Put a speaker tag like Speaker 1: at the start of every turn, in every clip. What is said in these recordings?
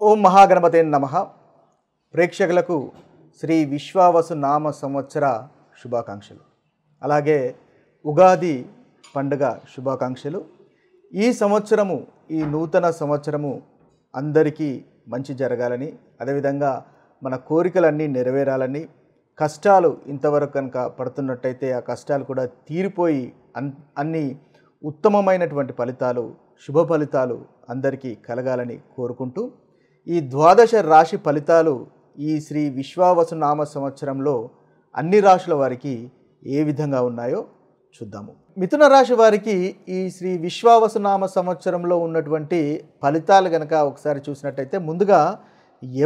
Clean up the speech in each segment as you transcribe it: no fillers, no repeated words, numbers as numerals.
Speaker 1: ఓం మహాగణపతే నమః. ప్రేక్షకులకు శ్రీ విశ్వావసు నామ సంవత్సర శుభాకాంక్షలు, అలాగే ఉగాది పండుగ శుభాకాంక్షలు. ఈ సంవత్సరము, ఈ నూతన సంవత్సరము అందరికీ మంచి జరగాలని, అదేవిధంగా మన కోరికలన్నీ నెరవేరాలని, కష్టాలు ఇంతవరకు కనుక పడుతున్నట్టయితే ఆ కష్టాలు కూడా తీరిపోయి అన్ని ఉత్తమమైనటువంటి ఫలితాలు, శుభ ఫలితాలు అందరికీ కలగాలని కోరుకుంటూ, ఈ ద్వాదశ రాశి ఫలితాలు ఈ శ్రీ విశ్వావసు నామ సంవత్సరంలో అన్ని రాశుల వారికి ఏ విధంగా ఉన్నాయో చూద్దాము. మిథున రాశి వారికి ఈ శ్రీ విశ్వావసు నామ సంవత్సరంలో ఉన్నటువంటి ఫలితాలు కనుక ఒకసారి చూసినట్టయితే, ముందుగా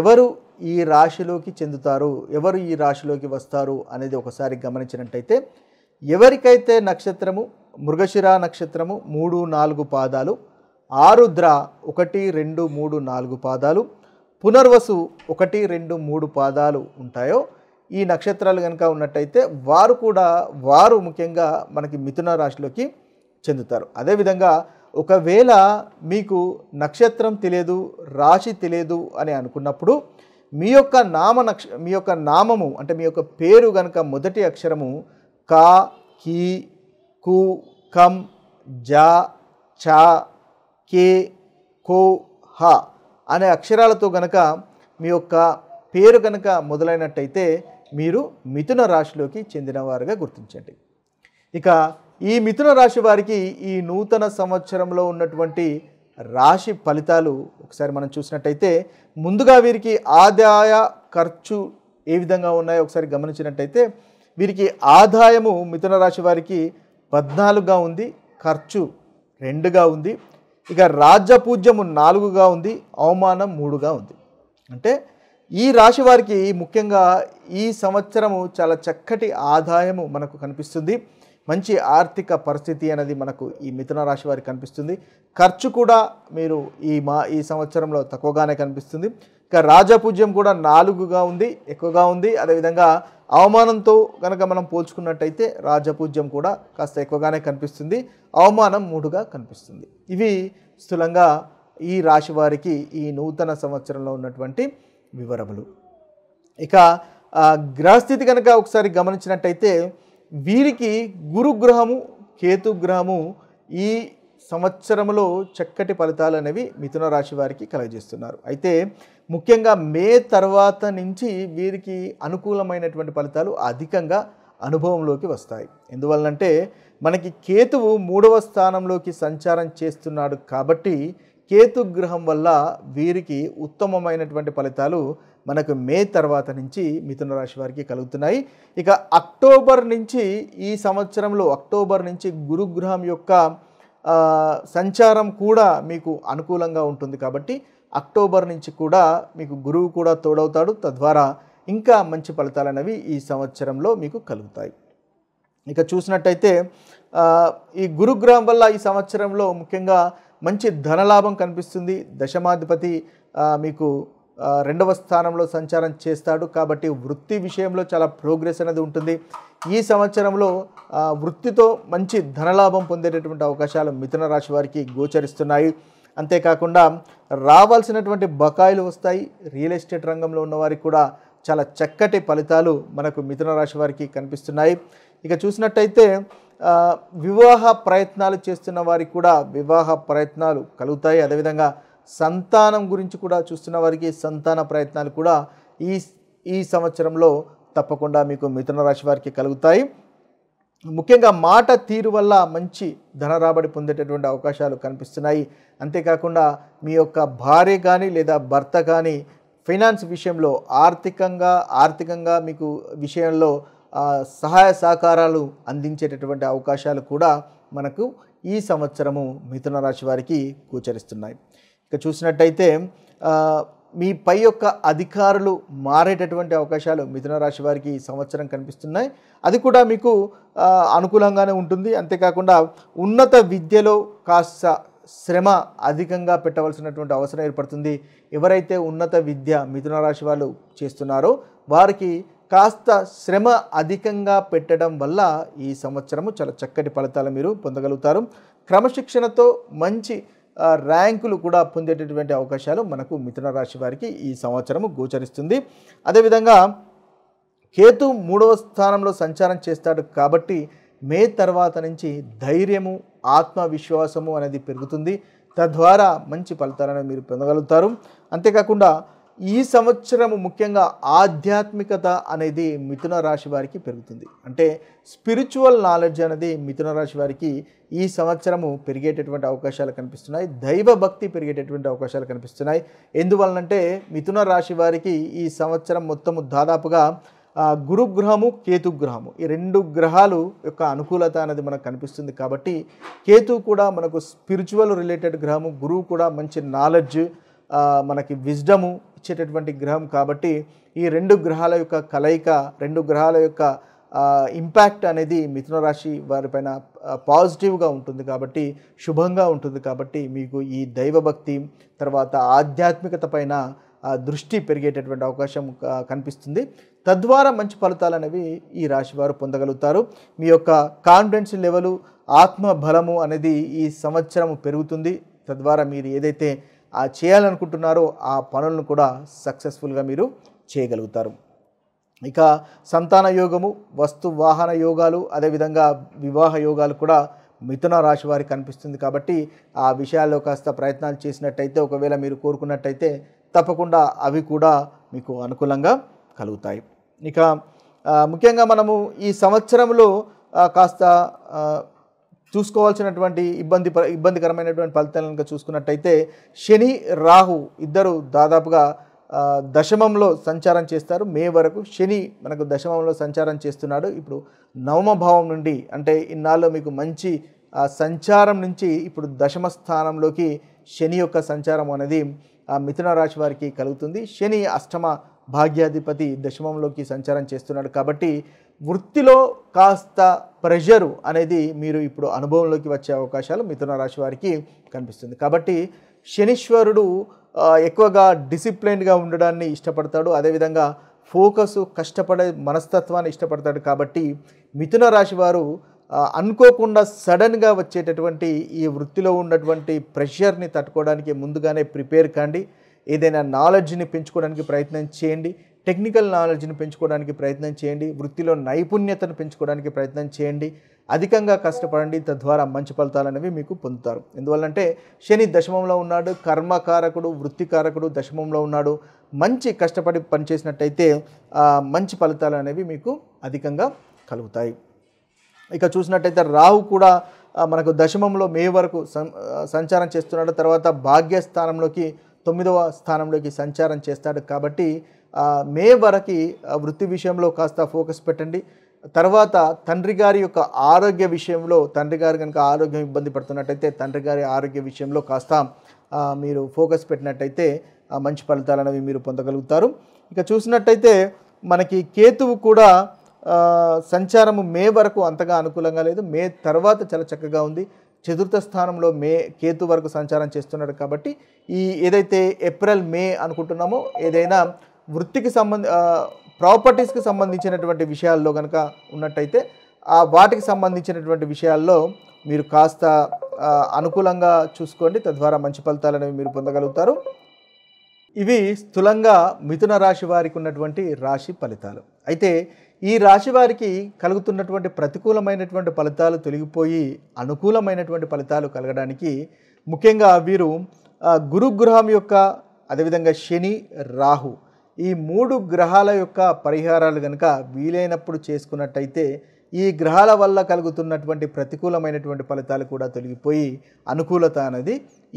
Speaker 1: ఎవరు ఈ రాశిలోకి చెందుతారు, ఎవరు ఈ రాశిలోకి వస్తారు అనేది ఒకసారి గమనించినట్టయితే, ఎవరికైతే నక్షత్రము మృగశిర నక్షత్రము 3, 4 పాదాలు, ఆరుద్ర 1, 2, 3, 4 పాదాలు, పునర్వసు 1, 2, 3 పాదాలు ఉంటాయో ఈ నక్షత్రాలు కనుక ఉన్నట్టయితే వారు ముఖ్యంగా మనకి మిథున రాశిలోకి చెందుతారు. అదేవిధంగా ఒకవేళ మీకు నక్షత్రం తెలియదు, రాశి తెలియదు అని అనుకున్నప్పుడు మీ యొక్క నామము అంటే మీ యొక్క పేరు కనుక మొదటి అక్షరము కా, కీ, కు, కం, జా, చా, కే, కో, హ అనే అక్షరాలతో గనక మీ యొక్క పేరు కనుక మొదలైనట్టయితే మీరు మిథున రాశిలోకి చెందినవారుగా గుర్తించండి. ఇక ఈ మిథున రాశి వారికి ఈ నూతన సంవత్సరంలో ఉన్నటువంటి రాశి ఫలితాలు ఒకసారి మనం చూసినట్టయితే, ముందుగా వీరికి ఆదాయ ఖర్చు ఏ విధంగా ఉన్నాయో ఒకసారి గమనించినట్టయితే, వీరికి ఆదాయము మిథున రాశి వారికి 14గా ఉంది, ఖర్చు 2గా ఉంది. ఇక రాజ్యపూజ్యము 4గా ఉంది, అవమానం 3గా ఉంది. అంటే ఈ రాశి వారికి ముఖ్యంగా ఈ సంవత్సరము చాలా చక్కటి ఆదాయము మనకు కనిపిస్తుంది. మంచి ఆర్థిక పరిస్థితి అనేది మనకు ఈ మిథున రాశి వారికి కనిపిస్తుంది. ఖర్చు కూడా మీరు ఈ సంవత్సరంలో తక్కువగానే కనిపిస్తుంది. ఇక రాజపూజ్యం కూడా 4గా ఉంది, ఎక్కువగా ఉంది. అదేవిధంగా అవమానంతో కనుక మనం పోల్చుకున్నట్టయితే రాజపూజ్యం కూడా కాస్త ఎక్కువగానే కనిపిస్తుంది, అవమానం 3గా కనిపిస్తుంది. ఇవి స్థూలంగా ఈ రాశి వారికి ఈ నూతన సంవత్సరంలో ఉన్నటువంటి వివరములు. ఇక గ్రహస్థితి కనుక ఒకసారి గమనించినట్టయితే, వీరికి గురుగ్రహము, కేతుగ్రహము ఈ సంవత్సరంలో చక్కటి ఫలితాలు అనేవి మిథున రాశి వారికి కలుగజేస్తున్నారు. అయితే ముఖ్యంగా మే తర్వాత నుంచి వీరికి అనుకూలమైనటువంటి ఫలితాలు అధికంగా అనుభవంలోకి వస్తాయి. ఎందువల్లంటే మనకి కేతువు 3వ స్థానంలోకి సంచారం చేస్తున్నాడు కాబట్టి కేతుగ్రహం వల్ల వీరికి ఉత్తమమైనటువంటి ఫలితాలు మనకు మే తర్వాత నుంచి మిథున రాశి వారికి కలుగుతున్నాయి. ఇక అక్టోబర్ నుంచి ఈ సంవత్సరంలో అక్టోబర్ నుంచి గురుగ్రహం యొక్క సంచారం కూడా మీకు అనుకూలంగా ఉంటుంది కాబట్టి అక్టోబర్ నుంచి కూడా మీకు గురువు కూడా తోడవుతాడు. తద్వారా ఇంకా మంచి ఫలితాలు అనేవి ఈ సంవత్సరంలో మీకు కలుగుతాయి. ఇక చూసినట్టయితే ఈ గురుగ్రహం వల్ల ఈ సంవత్సరంలో ముఖ్యంగా మంచి ధనలాభం కనిపిస్తుంది. దశమాధిపతి మీకు 2వ స్థానంలో సంచారం చేస్తాడు కాబట్టి వృత్తి విషయంలో చాలా ప్రోగ్రెస్ అనేది ఉంటుంది. ఈ సంవత్సరంలో వృత్తితో మంచి ధనలాభం పొందేటటువంటి అవకాశాలు మిథున రాశి వారికి గోచరిస్తున్నాయి. అంతేకాకుండా రావాల్సినటువంటి బకాయిలు వస్తాయి. రియల్ ఎస్టేట్ రంగంలో ఉన్నవారికి కూడా చాలా చక్కటి ఫలితాలు మనకు మిథున రాశి వారికి కనిపిస్తున్నాయి. ఇక చూసినట్టయితే వివాహ ప్రయత్నాలు చేస్తున్న వారికి కూడా వివాహ ప్రయత్నాలు కలుగుతాయి. అదేవిధంగా సంతానం గురించి కూడా చూస్తున్న వారికి సంతాన ప్రయత్నాలు కూడా ఈ సంవత్సరంలో తప్పకుండా మీకు మిథున రాశి వారికి కలుగుతాయి. ముఖ్యంగా మాట తీరు వల్ల మంచి ధన రాబడి పొందేటటువంటి అవకాశాలు కనిపిస్తున్నాయి. అంతేకాకుండా మీ యొక్క భార్య కానీ లేదా భర్త కానీ ఫైనాన్స్ విషయంలో ఆర్థికంగా మీకు విషయంలో సహాయ సహకారాలు అందించేటటువంటి అవకాశాలు కూడా మనకు ఈ సంవత్సరము మిథున రాశి వారికి గోచరిస్తున్నాయి. ఇక చూసినట్టయితే మీ పై యొక్క అధికారులు మారేటటువంటి అవకాశాలు మిథున రాశి వారికి ఈ సంవత్సరం కనిపిస్తున్నాయి. అది కూడా మీకు అనుకూలంగానే ఉంటుంది. అంతేకాకుండా ఉన్నత విద్యలో కాస్త శ్రమ అధికంగా పెట్టవలసినటువంటి అవసరం ఏర్పడుతుంది. ఎవరైతే ఉన్నత విద్య మిథున రాశి వాళ్ళు చేస్తున్నారో వారికి కాస్త శ్రమ అధికంగా పెట్టడం వల్ల ఈ సంవత్సరము చాలా చక్కటి ఫలితాలు మీరు పొందగలుగుతారు. క్రమశిక్షణతో మంచి ర్యాంకులు కూడా పొందేటటువంటి అవకాశాలు మనకు మిథున రాశి వారికి ఈ సంవత్సరము గోచరిస్తుంది. అదేవిధంగా కేతు 3వ స్థానంలో సంచారం చేస్తాడు కాబట్టి మే తర్వాత నుంచి ధైర్యము, ఆత్మవిశ్వాసము అనేది పెరుగుతుంది. తద్వారా మంచి ఫలితాలను మీరు పొందగలుగుతారు. అంతేకాకుండా ఈ సంవత్సరము ముఖ్యంగా ఆధ్యాత్మికత అనేది మిథున రాశి వారికి పెరుగుతుంది. అంటే స్పిరిచువల్ నాలెడ్జ్ అనేది మిథున రాశి వారికి ఈ సంవత్సరము పెరిగేటటువంటి అవకాశాలు కనిపిస్తున్నాయి. దైవ భక్తి పెరిగేటటువంటి అవకాశాలు కనిపిస్తున్నాయి. ఎందువలనంటే మిథున రాశి వారికి ఈ సంవత్సరం మొత్తము దాదాపుగా గురుగ్రహము, కేతుగ్రహము ఈ 2 గ్రహాలు యొక్క అనుకూలత అనేది మనకు కనిపిస్తుంది. కాబట్టి కేతు కూడా మనకు స్పిరిచువల్ రిలేటెడ్ గ్రహము, గురువు కూడా మంచి నాలెడ్జ్, మనకి విజ్డము ఇచ్చేటటువంటి గ్రహం. కాబట్టి ఈ 2 గ్రహాల యొక్క కలయిక, 2 గ్రహాల యొక్క ఇంపాక్ట్ అనేది మిథున రాశి వారిపైన పాజిటివ్గా ఉంటుంది. కాబట్టి శుభంగా ఉంటుంది. కాబట్టి మీకు ఈ దైవభక్తి తర్వాత ఆధ్యాత్మికత పైన దృష్టి పెరిగేటటువంటి అవకాశం కనిపిస్తుంది. తద్వారా మంచి ఫలితాలు అనేవి ఈ రాశి వారు పొందగలుగుతారు. మీ యొక్క కాన్ఫిడెన్స్ లెవెలు, ఆత్మ బలము అనేది ఈ సంవత్సరం పెరుగుతుంది. తద్వారా మీరు ఏదైతే చేయాలనుకుంటున్నారో ఆ పనులను కూడా సక్సెస్ఫుల్గా మీరు చేయగలుగుతారు. ఇక సంతాన యోగము, వస్తు వాహన యోగాలు, అదేవిధంగా వివాహ యోగాలు కూడా మిథున రాశి వారికి కనిపిస్తుంది. కాబట్టి ఆ విషయాల్లో కాస్త ప్రయత్నాలు చేసినట్టయితే, ఒకవేళ మీరు కోరుకున్నట్టయితే తప్పకుండా అవి కూడా మీకు అనుకూలంగా కలుగుతాయి. ఇక ముఖ్యంగా ఈ సంవత్సరంలో కాస్త చూసుకోవాల్సినటువంటి ఇబ్బందికరమైనటువంటి ఫలితాలను చూసుకున్నట్టయితే శని, రాహు ఇద్దరు దాదాపుగా దశమంలో సంచారం చేస్తారు. మే వరకు శని మనకు దశమంలో సంచారం చేస్తున్నాడు. ఇప్పుడు 9వ భావం నుండి, అంటే ఇన్నాళ్ళు మీకు మంచి సంచారం నుంచి ఇప్పుడు దశమ స్థానంలోకి శని యొక్క సంచారం అనేది మిథున రాశి వారికి కలుగుతుంది. శని అష్టమ భాగ్యాధిపతి దశమంలోకి సంచారం చేస్తున్నాడు. కాబట్టి వృత్తిలో కాస్త ప్రెషరు అనేది మీరు ఇప్పుడు అనుభవంలోకి వచ్చే అవకాశాలు మిథున రాశి వారికి కనిపిస్తుంది. కాబట్టి శనీశ్వరుడు ఎక్కువగా డిసిప్లైన్గా ఉండడాన్ని ఇష్టపడతాడు. అదేవిధంగా ఫోకస్, కష్టపడే మనస్తత్వాన్ని ఇష్టపడతాడు. కాబట్టి మిథున రాశి వారు అనుకోకుండా సడన్గా వచ్చేటటువంటి ఈ వృత్తిలో ఉన్నటువంటి ప్రెషర్ని తట్టుకోవడానికి ముందుగానే ప్రిపేర్ కాండి. ఏదైనా నాలెడ్జ్ని పెంచుకోవడానికి ప్రయత్నం చేయండి. టెక్నికల్ నాలెడ్జ్ని పెంచుకోవడానికి ప్రయత్నం చేయండి. వృత్తిలో నైపుణ్యతను పెంచుకోవడానికి ప్రయత్నం చేయండి. అధికంగా కష్టపడండి. తద్వారా మంచి ఫలితాలు అనేవి మీకు పొందుతారు. ఎందువల్లంటే శని దశమంలో ఉన్నాడు, కర్మకారకుడు, వృత్తికారకుడు దశమంలో ఉన్నాడు. మంచి కష్టపడి పనిచేసినట్టయితే మంచి ఫలితాలు అనేవి మీకు అధికంగా కలుగుతాయి. ఇక చూసినట్టయితే రాహు కూడా మనకు దశమంలో మే వరకు సంచారం చేస్తున్నాడు. తర్వాత భాగ్యస్థానంలోకి 9వ స్థానంలోకి సంచారం చేస్తాడు. కాబట్టి మే వరకు వృత్తి విషయంలో కాస్త ఫోకస్ పెట్టండి. తర్వాత తండ్రి గారి యొక్క ఆరోగ్య విషయంలో, తండ్రి గారు కనుక ఆరోగ్యం ఇబ్బంది పడుతున్నట్టయితే తండ్రి గారి ఆరోగ్య విషయంలో కాస్త మీరు ఫోకస్ పెట్టినట్టయితే మంచి ఫలితాలు అనేవి మీరు పొందగలుగుతారు. ఇక చూసినట్టయితే మనకి కేతువు కూడా సంచారము మే వరకు అంతగా అనుకూలంగా లేదు. మే తర్వాత చాలా చక్కగా ఉంది. 4వ స్థానంలో కేతు వరకు సంచారం చేస్తున్నాడు. కాబట్టి ఈ ఏదైతే ఏప్రిల్, మే అనుకుంటున్నామో ఏదైనా వృత్తికి ప్రాపర్టీస్కి సంబంధించినటువంటి విషయాల్లో కనుక ఉన్నట్టయితే వాటికి సంబంధించినటువంటి విషయాల్లో మీరు కాస్త అనుకూలంగా చూసుకోండి. తద్వారా మంచి ఫలితాలు అనేవి మీరు పొందగలుగుతారు. ఇవి స్థూలంగా మిథున రాశి వారికి ఉన్నటువంటి రాశి ఫలితాలు. అయితే ఈ రాశి వారికి కలుగుతున్నటువంటి ప్రతికూలమైనటువంటి ఫలితాలు తొలగిపోయి అనుకూలమైనటువంటి ఫలితాలు కలగడానికి ముఖ్యంగా వీరు గురుగ్రహం యొక్క, అదేవిధంగా శని, రాహు ఈ 3 గ్రహాల యొక్క పరిహారాలు కనుక వీలైనప్పుడు చేసుకున్నట్టయితే ఈ గ్రహాల వల్ల కలుగుతున్నటువంటి ప్రతికూలమైనటువంటి ఫలితాలు కూడా తొలగిపోయి అనుకూలత అనేది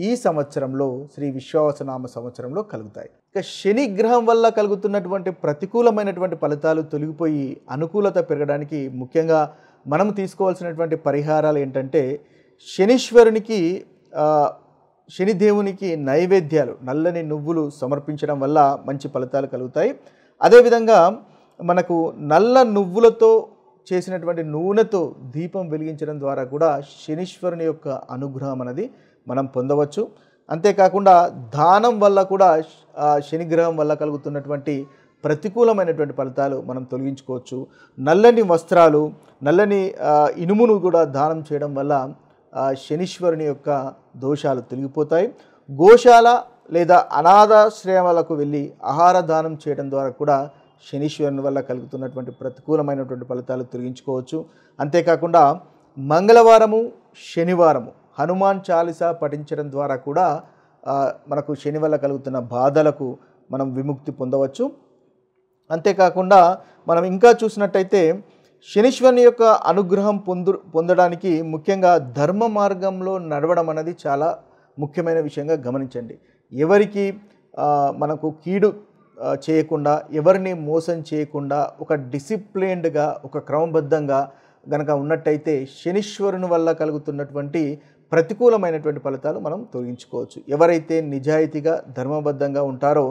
Speaker 1: ఈ సంవత్సరంలో శ్రీ విశ్వావసునామ సంవత్సరంలో కలుగుతాయి. ఇక శని గ్రహం వల్ల కలుగుతున్నటువంటి ప్రతికూలమైనటువంటి ఫలితాలు తొలగిపోయి అనుకూలత పెరగడానికి ముఖ్యంగా మనం తీసుకోవాల్సినటువంటి పరిహారాలు ఏంటంటే శనీశ్వరునికి, శనిదేవునికి నైవేద్యాలు, నల్లని నువ్వులు సమర్పించడం వల్ల మంచి ఫలితాలు కలుగుతాయి. అదేవిధంగా మనకు నల్ల నువ్వులతో చేసినటువంటి నూనెతో దీపం వెలిగించడం ద్వారా కూడా శనీశ్వరుని యొక్క అనుగ్రహం అనేది మనం పొందవచ్చు. అంతేకాకుండా దానం వల్ల కూడా శనిగ్రహం వల్ల కలుగుతున్నటువంటి ప్రతికూలమైనటువంటి ఫలితాలు మనం తొలగించుకోవచ్చు. నల్లని వస్త్రాలు, నల్లని ఇనుమును కూడా దానం చేయడం వల్ల శనీశ్వరుని యొక్క దోషాలు తొలగిపోతాయి. గోశాల లేదా అనాథాశ్రయాలకు వెళ్ళి ఆహార దానం చేయడం ద్వారా కూడా శనీశ్వరుని వల్ల కలుగుతున్నటువంటి ప్రతికూలమైనటువంటి ఫలితాలు తొలగించుకోవచ్చు. అంతేకాకుండా మంగళవారము, శనివారము హనుమాన్ చాలీసా పఠించడం ద్వారా కూడా మనకు శని వల్ల కలుగుతున్న బాధలకు మనం విముక్తి పొందవచ్చు. అంతేకాకుండా మనం ఇంకా చూసినట్టయితే శనీశ్వరుని యొక్క అనుగ్రహం పొందడానికి ముఖ్యంగా ధర్మ మార్గంలో నడవడం అనేది చాలా ముఖ్యమైన విషయంగా గమనించండి. ఎవరికి మనకు కీడు చేయకుండా, ఎవరిని మోసం చేయకుండా ఒక డిసిప్లిన్డ్గా, ఒక క్రమబద్ధంగా గనక ఉన్నట్టయితే శనీశ్వరుని వల్ల కలుగుతున్నటువంటి ప్రతికూలమైనటువంటి ఫలితాలు మనం తొలగించుకోవచ్చు. ఎవరైతే నిజాయితీగా ధర్మబద్ధంగా ఉంటారో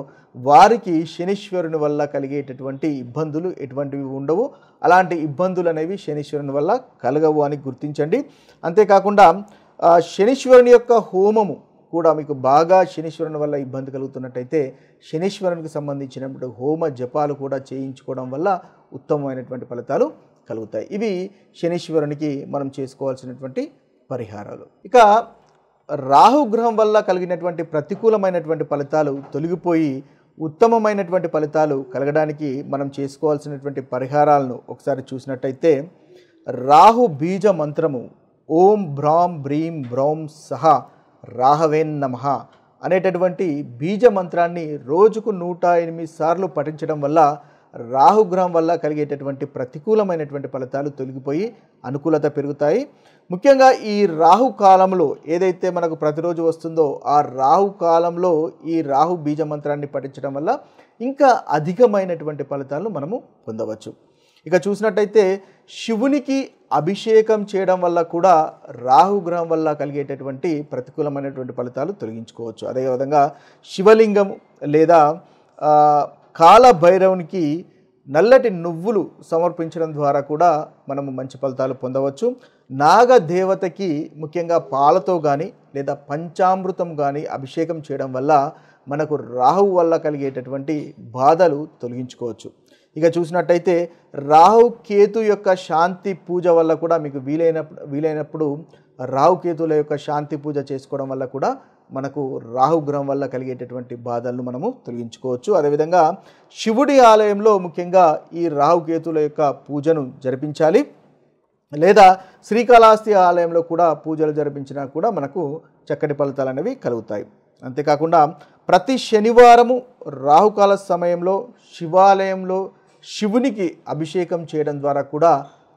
Speaker 1: వారికి శనీశ్వరుని వల్ల కలిగేటటువంటి ఇబ్బందులు ఎటువంటివి ఉండవు. అలాంటి ఇబ్బందులు అనేవి శనీశ్వరుని వల్ల కలగవు అని గుర్తించండి. అంతేకాకుండా శనీశ్వరుని యొక్క హోమము కూడా మీకు బాగా శనీశ్వరుని వల్ల ఇబ్బంది కలుగుతున్నట్టయితే శనీశ్వరునికి సంబంధించినటువంటి హోమ జపాలు కూడా చేయించుకోవడం వల్ల ఉత్తమమైనటువంటి ఫలితాలు కలుగుతాయి. ఇవి శనీశ్వరునికి మనం చేసుకోవాల్సినటువంటి పరిహారాలు. ఇక రాహుగ్రహం వల్ల కలిగినటువంటి ప్రతికూలమైనటువంటి ఫలితాలు తొలగిపోయి ఉత్తమమైనటువంటి ఫలితాలు కలగడానికి మనం చేసుకోవాల్సినటువంటి పరిహారాలను ఒకసారి చూసినట్టయితే రాహు బీజ మంత్రము ఓం భ్రాం బ్రీం బ్రౌం సహ రాహవేన్ నమః అనేటటువంటి బీజ మంత్రాన్ని రోజుకు 108 సార్లు పఠించడం వల్ల రాహుగ్రహం వల్ల కలిగేటటువంటి ప్రతికూలమైనటువంటి ఫలితాలు తొలగిపోయి అనుకూలత పెరుగుతాయి. ముఖ్యంగా ఈ రాహు కాలంలో ఏదైతే మనకు ప్రతిరోజు వస్తుందో ఆ రాహు కాలంలో ఈ రాహు బీజ మంత్రాన్ని పఠించడం వల్ల ఇంకా అధికమైనటువంటి ఫలితాలను మనము పొందవచ్చు. ఇక చూసినట్టయితే శివునికి అభిషేకం చేయడం వల్ల కూడా రాహుగ్రహం వల్ల కలిగేటటువంటి ప్రతికూలమైనటువంటి ఫలితాలు తొలగించుకోవచ్చు. అదేవిధంగా శివలింగం లేదా కాలభైరవునికి నల్లటి నువ్వులు సమర్పించడం ద్వారా కూడా మనము మంచి ఫలితాలు పొందవచ్చు. నాగదేవతకి ముఖ్యంగా పాలతో కానీ లేదా పంచామృతం కానీ అభిషేకం చేయడం వల్ల మనకు రాహు వల్ల కలిగేటటువంటి బాధలు తొలగించుకోవచ్చు. ఇక చూసినట్టయితే రాహుకేతు యొక్క శాంతి పూజ వల్ల కూడా మీకు వీలైనప్పుడు రాహుకేతుల యొక్క శాంతి పూజ చేసుకోవడం వల్ల కూడా మనకు రాహుగ్రహం వల్ల కలిగేటటువంటి బాధలను మనము తొలగించుకోవచ్చు. అదేవిధంగా శివుడి ఆలయంలో ముఖ్యంగా ఈ రాహుకేతుల యొక్క పూజను జరిపించాలి. లేదా శ్రీకాళహస్తి ఆలయంలో కూడా పూజలు జరిపించినా కూడా మనకు చక్కటి ఫలితాలు అనేవి కలుగుతాయి. అంతేకాకుండా ప్రతి శనివారము రాహుకాల సమయంలో శివాలయంలో శివునికి అభిషేకం చేయడం ద్వారా కూడా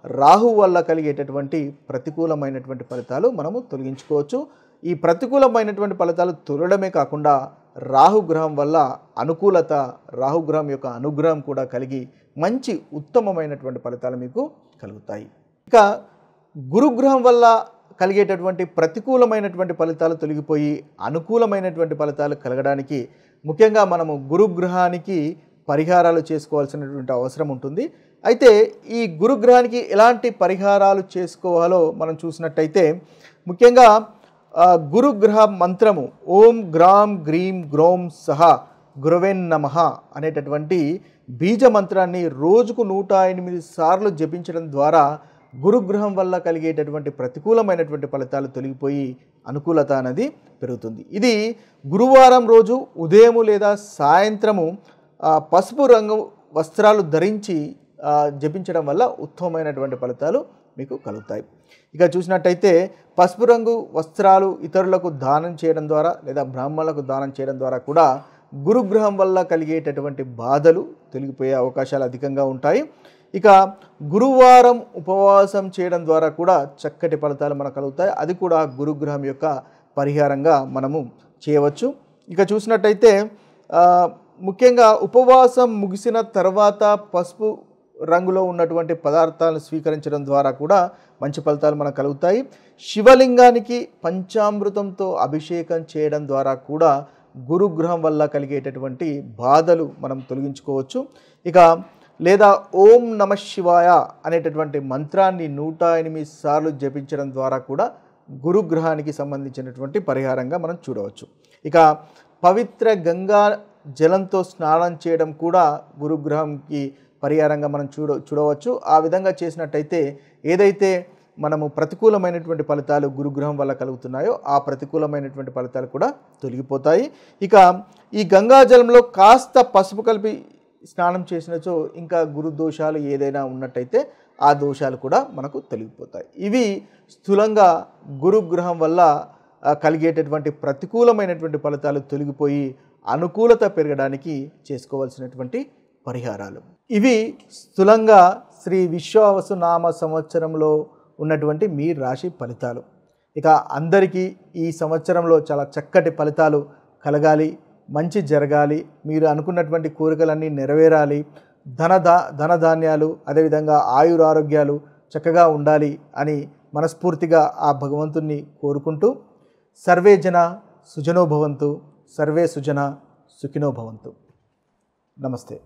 Speaker 1: రాహు వల్ల కలిగేటటువంటి ప్రతికూలమైనటువంటి ఫలితాలు మనము తొలగించుకోవచ్చు. ఈ ప్రతికూలమైనటువంటి ఫలితాలు తొలగడమే కాకుండా రాహుగ్రహం వల్ల అనుకూలత, రాహుగ్రహం యొక్క అనుగ్రహం కూడా కలిగి మంచి ఉత్తమమైనటువంటి ఫలితాలు మీకు కలుగుతాయి. ఇక గురుగ్రహం వల్ల కలిగేటటువంటి ప్రతికూలమైనటువంటి ఫలితాలు తొలగిపోయి అనుకూలమైనటువంటి ఫలితాలు కలగడానికి ముఖ్యంగా మనము గురుగ్రహానికి పరిహారాలు చేసుకోవాల్సినటువంటి అవసరం ఉంటుంది. అయితే ఈ గురుగ్రహానికి ఎలాంటి పరిహారాలు చేసుకోవాలో మనం చూసినట్టయితే ముఖ్యంగా గురుగ్రహ మంత్రము ఓం గ్రాం గ్రీం గ్రోం సహ గురవేన్ నమః అనేటటువంటి బీజ మంత్రాన్ని రోజుకు 108 సార్లు జపించడం ద్వారా గురుగ్రహం వల్ల కలిగేటటువంటి ప్రతికూలమైనటువంటి ఫలితాలు తొలగిపోయి అనుకూలత అనేది పెరుగుతుంది. ఇది గురువారం రోజు ఉదయం లేదా సాయంత్రము పసుపు రంగు వస్త్రాలు ధరించి జపించడం వల్ల ఉత్తమమైనటువంటి ఫలితాలు మీకు కలుగుతాయి. ఇక చూసినట్టయితే పసుపు రంగు వస్త్రాలు ఇతరులకు దానం చేయడం ద్వారా లేదా బ్రాహ్మణులకు దానం చేయడం ద్వారా కూడా గురుగ్రహం వల్ల కలిగేటటువంటి బాధలు తొలగిపోయే అవకాశాలు అధికంగా ఉంటాయి. ఇక గురువారం ఉపవాసం చేయడం ద్వారా కూడా చక్కటి ఫలితాలు మనకు కలుగుతాయి. అది కూడా గురుగ్రహం యొక్క పరిహారంగా మనము చేయవచ్చు. ఇక చూసినట్టయితే ముఖ్యంగా ఉపవాసం ముగిసిన తర్వాత పసుపు రంగులో ఉన్నటువంటి పదార్థాలను స్వీకరించడం ద్వారా కూడా మంచి ఫలితాలు మనకు కలుగుతాయి. శివలింగానికి పంచామృతంతో అభిషేకం చేయడం ద్వారా కూడా గురుగ్రహం వల్ల కలిగేటటువంటి బాధలు మనం తొలగించుకోవచ్చు. ఇక లేదా ఓం నమః శివాయ అనేటటువంటి మంత్రాన్ని 108 సార్లు జపించడం ద్వారా కూడా గురుగ్రహానికి సంబంధించినటువంటి పరిహారంగా మనం చూడవచ్చు. ఇక పవిత్ర గంగా జలంతో స్నానం చేయడం కూడా గురుగ్రహంకి పరిహారంగా మనం చూడవచ్చు. ఆ విధంగా చేసినట్టయితే ఏదైతే మనము ప్రతికూలమైనటువంటి ఫలితాలు గురుగ్రహం వల్ల కలుగుతున్నాయో ఆ ప్రతికూలమైనటువంటి ఫలితాలు కూడా తొలగిపోతాయి. ఇక ఈ గంగాజలంలో కాస్త పసుపు కలిపి స్నానం చేసినచో ఇంకా గురు దోషాలు ఏదైనా ఉన్నట్టయితే ఆ దోషాలు కూడా మనకు తొలగిపోతాయి. ఇవి స్థూలంగా గురుగ్రహం వల్ల కలిగేటటువంటి ప్రతికూలమైనటువంటి ఫలితాలు తొలగిపోయి అనుకూలత పెరగడానికి చేసుకోవాల్సినటువంటి పరిహారాలు. ఇవి స్థూలంగా శ్రీ విశ్వావసు నామ సంవత్సరంలో ఉన్నటువంటి మీ రాశి ఫలితాలు. ఇక అందరికీ ఈ సంవత్సరంలో చాలా చక్కటి ఫలితాలు కలగాలి, మంచి జరగాలి, మీరు అనుకున్నటువంటి కోరికలన్నీ నెరవేరాలి, ధనధాన్యాలు అదేవిధంగా ఆయురారోగ్యాలు చక్కగా ఉండాలి అని మనస్ఫూర్తిగా ఆ భగవంతుణ్ణి కోరుకుంటూ సర్వే జన సుజనో భవంతు, సర్వే సుజన సుఖినో భవంతు. నమస్తే.